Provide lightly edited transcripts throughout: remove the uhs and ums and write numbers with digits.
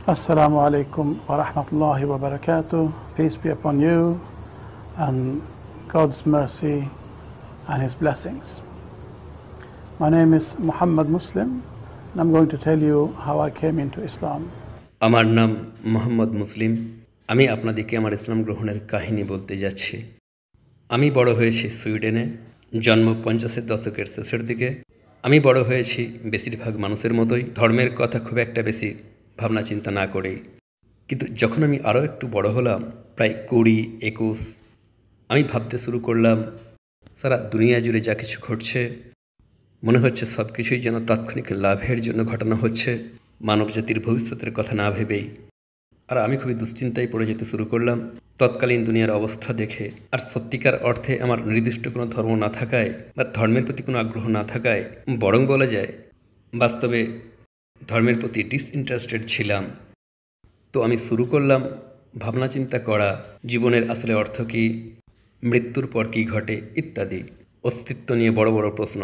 Assalamu alaikum wa rahmatullahi wa barakatuh. Peace be upon you and God's mercy and His blessings. My name is Muhammad Muslim and I'm going to tell you how I came into Islam. আমার নাম মোহাম্মদ মুসলিম। আমি আপনাদেরকে আমার ইসলাম গ্রহণের কাহিনী বলতে যাচ্ছি। আমি বড় হয়েছি সুইডেনে, জন্ম 50-এর দশকের শেষের দিকে। আমি বড় হয়েছি বেশিরভাগ মানুষের মতোই, ধর্মের কথা খুব একটা বেশি ভাবনা চিন্তা না করেই। কিন্তু যখন আমি আরও একটু বড় হলাম, প্রায় 20-21, আমি ভাবতে শুরু করলাম সারা দুনিয়া জুড়ে যা কিছু ঘটছে মনে হচ্ছে সব কিছুই যেন তাৎক্ষণিক লাভের জন্য ঘটানো হচ্ছে, মানবজাতির ভবিষ্যতের কথা না ভেবেই। আর আমি খুবই দুশ্চিন্তায় পড়ে যেতে শুরু করলাম তৎকালীন দুনিয়ার অবস্থা দেখে। আর সত্যিকার অর্থে আমার নির্দিষ্ট কোনো ধর্ম না থাকায় বা ধর্মের প্রতি কোনো আগ্রহ না থাকায়, বরং বলা যায় বাস্তবে ধর্মের প্রতি ডিসইন্টারেস্টেড ছিলাম। তো আমি শুরু করলাম ভাবনা চিন্তা করা, জীবনের আসলে অর্থ কী, মৃত্যুর পর কী ঘটে ইত্যাদি অস্তিত্ব নিয়ে বড় বড় প্রশ্ন।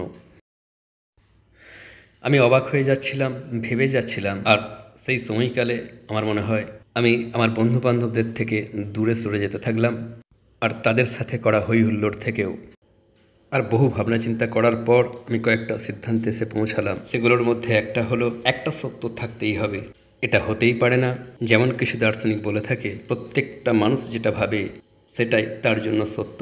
আমি অবাক হয়ে যাচ্ছিলাম, ভেবে যাচ্ছিলাম। আর সেই সময়কালে আমার মনে হয় আমি আমার বন্ধুবান্ধবদের থেকে দূরে সরে যেতে থাকলাম, আর তাদের সাথে করা হই হুল্লোড় থেকেও। আর বহু ভাবনা চিন্তা করার পর আমি কয়েকটা সিদ্ধান্তে এসে পৌঁছালাম। সেগুলোর মধ্যে একটা হলো, একটা সত্য থাকতেই হবে, এটা হতেই পারে না যেমন কিছু দার্শনিক বলে থাকে প্রত্যেকটা মানুষ যেটা ভাবে সেটাই তার জন্য সত্য।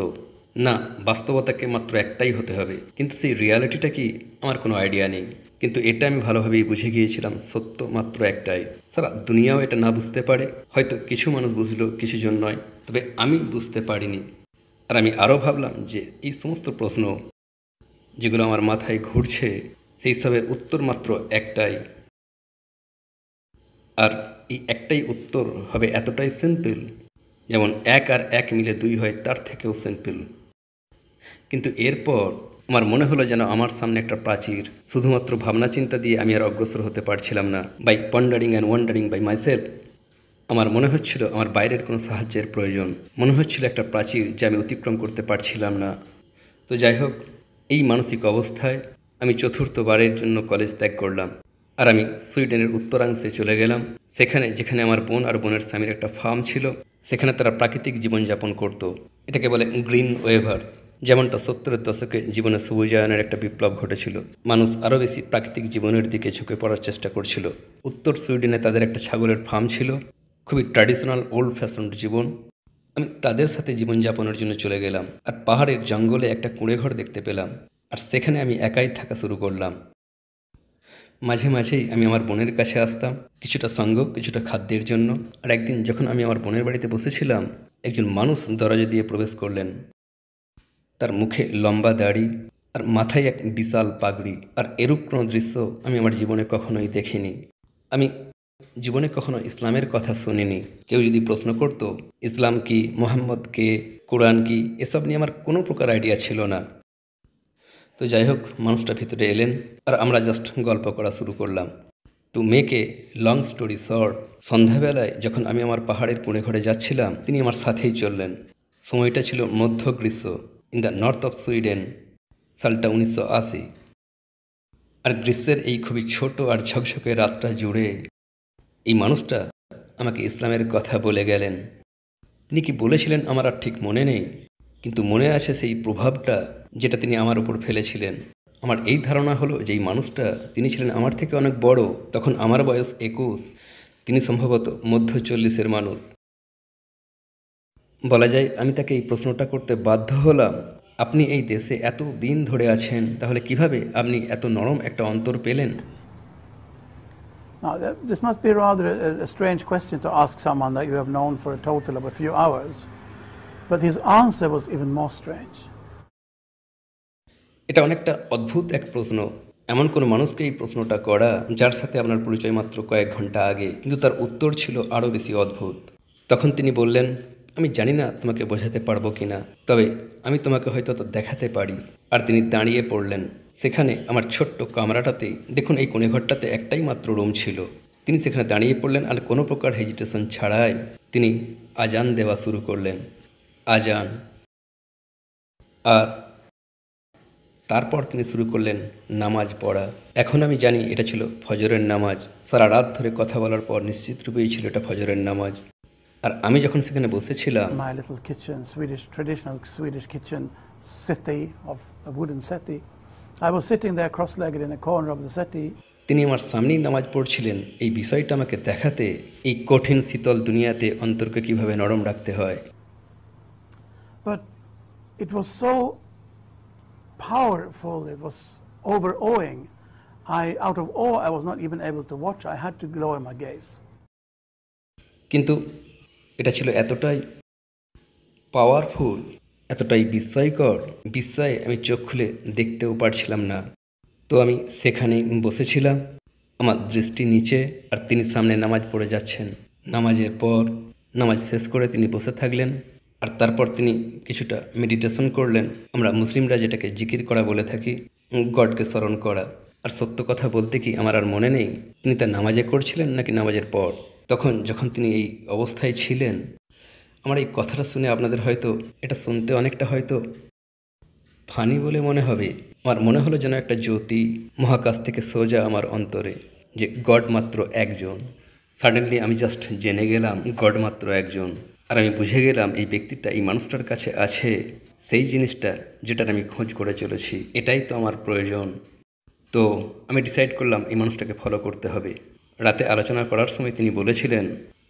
না, বাস্তবতাকে মাত্র একটাই হতে হবে। কিন্তু সেই রিয়ালিটিটা কি আমার কোনো আইডিয়া নেই। কিন্তু এটা আমি ভালোভাবেই বুঝে গিয়েছিলাম, সত্য মাত্র একটাই। সারা দুনিয়াও এটা না বুঝতে পারে, হয়তো কিছু মানুষ বুঝলো, কিছু জন নয়, তবে আমি বুঝতে পারিনি। আর আমি আরও ভাবলাম যে এই সমস্ত প্রশ্ন যেগুলো আমার মাথায় ঘুরছে সেই সবের উত্তর মাত্র একটাই। আর এই একটাই উত্তর হবে এতটাই সিম্পল, যেমন 1 আর 1 মিলে 2 হয়, তার থেকেও সিম্পল। কিন্তু এরপর আমার মনে হলো যেন আমার সামনে একটা প্রাচীর। শুধুমাত্র ভাবনা চিন্তা দিয়ে আমি আর অগ্রসর হতে পারছিলাম না। By pondering and wondering by myself, আমার মনে হচ্ছিল আমার বাইরের কোনো সাহায্যের প্রয়োজন। মনে হচ্ছিল একটা প্রাচীর যা আমি অতিক্রম করতে পারছিলাম না। তো যাই হোক, এই মানসিক অবস্থায় আমি চতুর্থবারের জন্য কলেজ ত্যাগ করলাম। আর আমি সুইডেনের উত্তরাংশে চলে গেলাম, যেখানে আমার বোন আর বোনের স্বামীর একটা ফার্ম ছিল। সেখানে তারা প্রাকৃতিক জীবনযাপন করত। এটাকে বলে গ্রিন ওয়েভার। যেমনটা 70-এর দশকে জীবনে সবুজায়নের একটা বিপ্লব ঘটেছিল, মানুষ আরও বেশি প্রাকৃতিক জীবনের দিকে ঝুঁকে পড়ার চেষ্টা করছিল। উত্তর সুইডেনে তাদের একটা ছাগলের ফার্ম ছিল, খুবই ট্র্যাডিশনাল ওল্ড ফ্যাশন জীবন। আমি তাদের সাথে জীবনযাপনের জন্য চলে গেলাম, আর পাহাড়ের জঙ্গলে একটা কুঁড়েঘর দেখতে পেলাম। আর সেখানে আমি একাই থাকা শুরু করলাম। মাঝে মাঝেই আমি আমার বোনের কাছে আসতাম, কিছুটা সঙ্গ, কিছুটা খাদ্যের জন্য। আর একদিন যখন আমি আমার বোনের বাড়িতে বসেছিলাম, একজন মানুষ দরজা দিয়ে প্রবেশ করলেন। তার মুখে লম্বা দাড়ি আর মাথায় এক বিশাল পাগড়ি। আর এরূপ কোনো দৃশ্য আমি আমার জীবনে কখনোই দেখিনি। আমি জীবনে কখনো ইসলামের কথা শুনিনি। কেউ যদি প্রশ্ন করত ইসলাম কি, মোহাম্মদ কে, কোরআন কি, এসব নিয়ে আমার কোনো প্রকার আইডিয়া ছিল না। তো যাই হোক, মানুষটা ভিতরে এলেন আর আমরা জাস্ট গল্প করা শুরু করলাম। To make a long story short, সন্ধ্যাবেলায় যখন আমি আমার পাহাড়ের কোণে ঘরে যাচ্ছিলাম, তিনি আমার সাথেই চললেন। সময়টা ছিল মধ্য গ্রীষ্ম, in the north of Sweden, সালটা 1980। আর গ্রীষ্মের এই খুবই ছোট আর ঝকঝকে রাতটা জুড়ে এই মানুষটা আমাকে ইসলামের কথা বলে গেলেন। তিনি কি বলেছিলেন আমার আর ঠিক মনে নেই, কিন্তু মনে আছে সেই প্রভাবটা যেটা তিনি আমার উপর ফেলেছিলেন। আমার এই ধারণা হলো যে এই মানুষটা, তিনি ছিলেন আমার থেকে অনেক বড়। তখন আমার বয়স 21, তিনি সম্ভবত মধ্য 40-এর মানুষ। বলা যায় আমি তাকে এই প্রশ্নটা করতে বাধ্য হলাম, আপনি এই দেশে এত দিন ধরে আছেন, তাহলে কিভাবে আপনি এত নরম একটা অন্তর পেলেন? Now, this must be rather a strange question to ask someone that you have known for a total of a few hours, but his answer was even more strange. এটা অনেকটা অদ্ভুত এক প্রশ্ন, এমন কোনো মানুষকে এই প্রশ্নটা করা যার সাথে আপনার পরিচয় মাত্র কয়েক ঘন্টা আগে, কিন্তু তার উত্তর ছিল আরও বেশি অদ্ভুত। তখন তিনি বললেন, আমি জানি না তোমাকে বোঝাতে পারবো কিনা, তবে আমি তোমাকে হয়তো তা দেখাতে পারি। আর তিনি দাঁড়িয়ে পড়লেন। সেখানে আমার ছোট্ট কামরাটাতে, দেখুন এই কোণে ঘরটাতে একটাই মাত্র রুম ছিল। তিনি সেখানে দাঁড়িয়ে পড়লেন আর কোনো প্রকার হেজিটেশন ছাড়াই তিনি আজান দেওয়া শুরু করলেন। আজান। আর তারপর তিনি শুরু করলেন নামাজ পড়া। এখন আমি জানি এটা ছিল ফজরের নামাজ। সারা রাত ধরে কথা বলার পর নিশ্চিত রূপেই ছিল এটা ফজরের নামাজ। আর আমি যখন সেখানে বসেছিলাম, my little kitchen, traditional Swedish kitchen settee of a wooden settee, I was sitting there cross-legged in a corner of the settee. তিনি আমার সামনেই নামাজ পড়ছিলেন এই বিষয়টা আমাকে দেখাতে, এই কঠিন শীতল দুনিয়াতে অন্তরকে কিভাবে নরম রাখতে হয়। But it was so powerful, it was overawing. Out of awe, I was not even able to watch. I had to lower my gaze. কিন্তু এটা ছিল এতটাই পাওয়ারফুল, এতটাই বিস্ময়কর, বিস্ময়ে আমি চোখ খুলে দেখতেও পারছিলাম না। তো আমি সেখানেই বসেছিলাম, আমার দৃষ্টি নিচে, আর তিনি সামনে নামাজ পড়ে যাচ্ছেন। নামাজের পর নামাজ শেষ করে তিনি বসে থাকলেন, আর তারপর তিনি কিছুটা মেডিটেশন করলেন। আমরা মুসলিমরা যেটাকে জিকির করা বলে থাকি, গডকে স্মরণ করা। আর সত্য কথা বলতে কি আমার আর মনে নেই তিনি তা নামাজে করছিলেন নাকি নামাজের পর। যখন তিনি এই অবস্থায় ছিলেন, আমার এই কথাটা শুনে আপনাদের হয়তো এটা শুনতে অনেকটা হয়তো ফানি বলে মনে হবে। আমার মনে হলো যেন একটা জ্যোতি মহাকাশ থেকে সোজা আমার অন্তরে, যে গড মাত্র একজন। সাডেনলি আমি জাস্ট জেনে গেলাম গড মাত্র একজন। আর আমি বুঝে গেলাম এই ব্যক্তিটা, এই মানুষটার কাছে আছে সেই জিনিসটা যেটার আমি খোঁজ করে চলেছি। এটাই তো আমার প্রয়োজন। তো আমি ডিসাইড করলাম এই মানুষটাকে ফলো করতে হবে। রাতে আলোচনা করার সময় তিনি বলেছিলেন,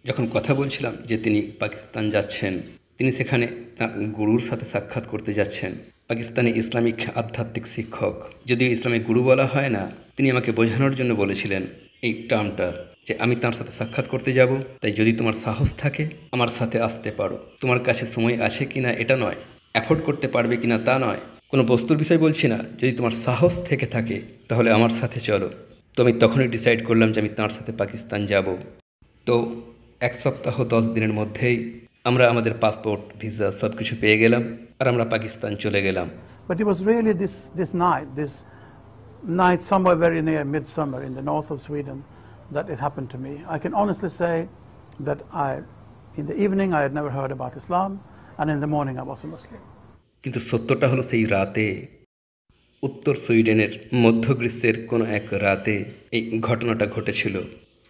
যখন কথা বলছিলাম, যে তিনি পাকিস্তান যাচ্ছেন, তিনি সেখানে তার গুরুর সাথে সাক্ষাৎ করতে যাচ্ছেন। পাকিস্তানি ইসলামিক আধ্যাত্মিক শিক্ষক, যদিও ইসলামিক গুরু বলা হয় না, তিনি আমাকে বোঝানোর জন্য বলেছিলেন এই টার্মটা, যে আমি তার সাথে সাক্ষাৎ করতে যাব, তাই যদি তোমার সাহস থাকে আমার সাথে আসতে পারো। তোমার কাছে সময় আছে কিনা এটা নয়, অ্যাফোর্ড করতে পারবে কিনা তা নয়, কোনো বস্তুর বিষয় বলছি না, যদি তোমার সাহস থেকে থাকে তাহলে আমার সাথে চলো। তো আমি তখনই ডিসাইড করলাম যে আমি তাঁর সাথে পাকিস্তান যাব। তো 1 সপ্তাহ 10 দিনের মধ্যেই আমরা আমাদের পাসপোর্ট, ভিসা সব কিছু পেয়ে গেলাম, আর আমরা পাকিস্তান চলে গেলাম। But it was really this night somewhere very near midsummer in the north of Sweden that it happened to me. I can honestly say that in the evening I had never heard about Islam, and in the morning I was a Muslim. কিন্তু সত্যটা হলো সেই রাতে, উত্তর সুইডেনের মধ্য গ্রীষ্মের কোনো এক রাতে এই ঘটনাটা ঘটেছিল।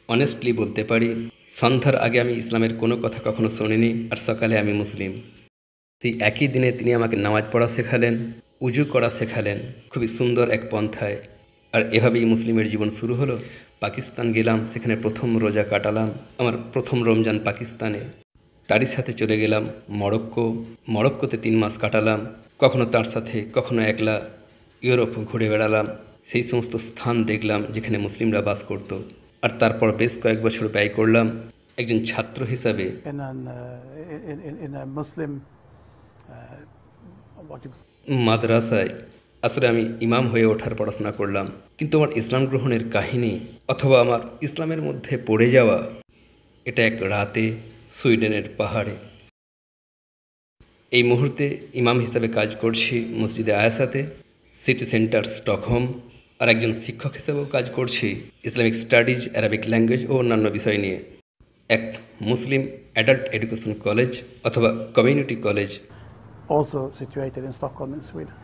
অনেস্টলি বলতে পারি, সন্ধ্যার আগে আমি ইসলামের কোনো কথা কখনো শুনিনি, আর সকালে আমি মুসলিম। সেই একই দিনে তিনি আমাকে নামাজ পড়া শেখালেন, উজু করা শেখালেন, খুবই সুন্দর এক পন্থায়। আর এভাবেই মুসলিমের জীবন শুরু হলো। পাকিস্তান গেলাম, সেখানে প্রথম রোজা কাটালাম, আমার প্রথম রমজান পাকিস্তানে। তারই সাথে চলে গেলাম মরক্কোতে 3 মাস কাটালাম, কখনো তার সাথে, কখনো একলা। ইউরোপ ঘুরে বেড়ালাম, সেই সমস্ত স্থান দেখলাম যেখানে মুসলিমরা বাস করত। আর তারপর বেশ কয়েক বছর ব্যয় করলাম একজন ছাত্র হিসাবে মাদ্রাসায়। আসলে আমি ইমাম হয়ে ওঠার পড়াশোনা করলাম, কিন্তু আমার ইসলাম গ্রহণের কাহিনী অথবা আমার ইসলামের মধ্যে পড়ে যাওয়া, এটা এক রাতে সুইডেনের পাহাড়ে। এই মুহূর্তে ইমাম হিসাবে কাজ করছি মসজিদে আয়াসাতে, সিটি সেন্টার স্টকহোম। আর একজন শিক্ষক হিসেবেও কাজ করছি ইসলামিক স্টাডিজ, অ্যারাবিক ল্যাঙ্গুয়েজ ও অন্যান্য বিষয় নিয়ে এক মুসলিম অ্যাডাল্ট এডুকেশন কলেজ অথবা community college, also situated in Stockholm in Sweden.